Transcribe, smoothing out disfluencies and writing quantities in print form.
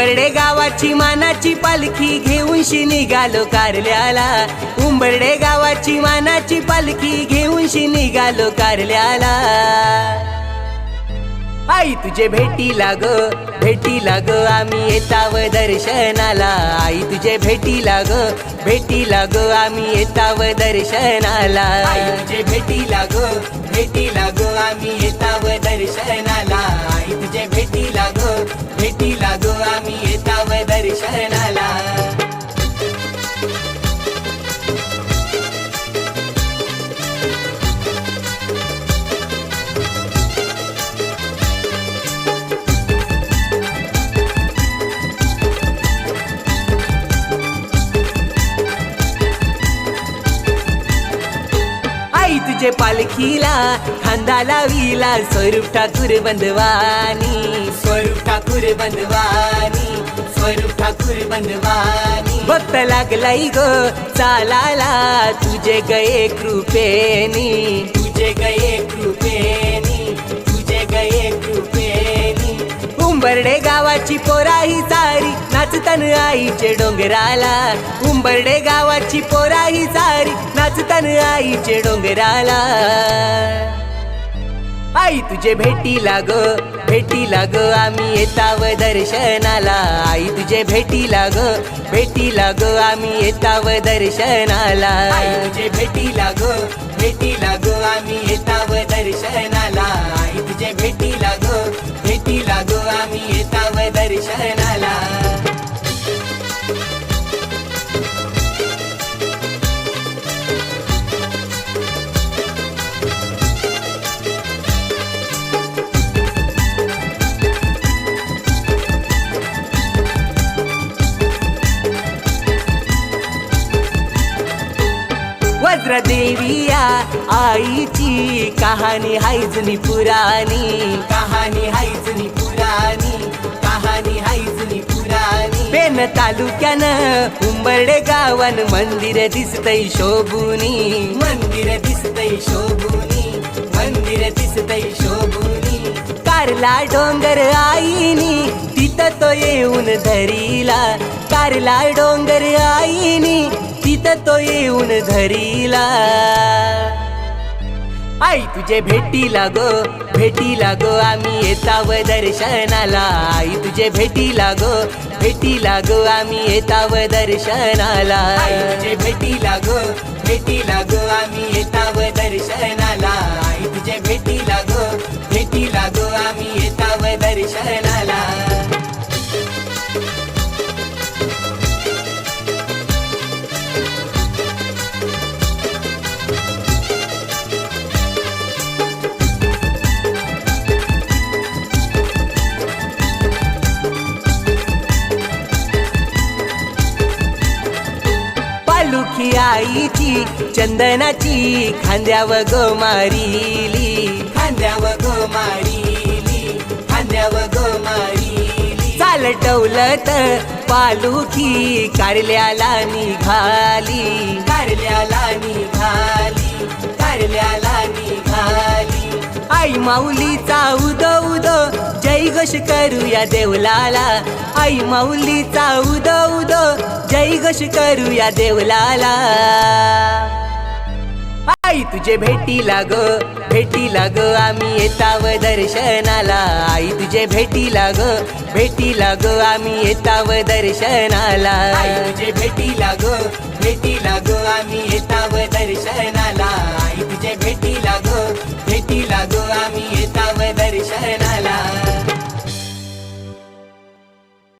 उंबरडे गावाची मानाची पालखी घेऊन शी निघालो कारल्याला। उंबरडे गावाची मानाची पालखी घेऊन शी निघालो कारल्याला। आई तुझे भेटीला ग आम्ही येताव दर्शनाला। आई तुझे भेटीला ग आम्ही येताव दर्शनाला। आई तुझे भेटीला ग आम्ही येताव दर्शनाला। आई तुझे भेटीला ग आम्ही येताव दर्शनाला। आई तुझे पालखीला खांदा लावीला स्वरूप ठाकूर बंधवानी। स्वरूप ठाकूर बंधवानी, स्वरूप ठाकूर बंधवानी। भक्त लागलाई ग चालाला तुझे गये कृपेनी। तुझे गये कृपेनी, तुझे गये कृपेनी। उंबरडे गावाची पोराही सारी नाचतन आईचे डोंगराला। उंबरडे गावाची पोराही सारी नाचतन आईचे डोंगराला। आई तुझे भेटीला ग आम्ही येताव दर्शनाला। आई तुझे भेटीला ग आम्ही येताव दर्शनाला। आई तुझे भेटीला ग आम्ही येताव दर्शनाला। आई तुझे भेटीला ग आम्ही येताव दर्शनाला। वज्रदेविया आईची कहाणी हाय जुनी पुराणी। कहाणी हाय जुनी पुराणी, कहाणी हाय जुनी पुराणी। पेन तालुक्यानं उंबरडे गावान मंदिर दिसतय शोभुनी। मंदिर दिसतय शोभुनी, मंदिर दिसतय शोभुनी। कारला डोंगर आईनी तिथं तो येऊन धरीला। कारला डोंगर आईनी तिथं तो येऊन धरीला। आई तुझे भेटीला ग आम्ही येताव दर्शनाला। आई तुझे भेटीला ग आम्ही येताव दर्शनाला। आई तुझे भेटीला ग आम्ही येताव दर्शनाला। आई तुझे भेटीला ग आम्ही येताव दर्शनाला। पालखी आईची चंदनाची खांद्याव ग मारिली। खांद्याव ग मारिली, खांद्याव ग मारिली। चाल टवलत पालखी कारल्याला निघाली। कारल्याला निघाली, कारल्याला निघाली। आई माऊलीचा उदो जय घोष करूया देवलाला। आई माऊलीचा उदो जय घोष करूया देवलाला। आई तुझे भेटीला ग आम्ही येताव दर्शनाला। आई तुझे भेटीला ग आम्ही येताव दर्शनाला। आई तुझे भेटीला ग आम्ही येताव दर्शनाला। आई तुझे भेटीला ग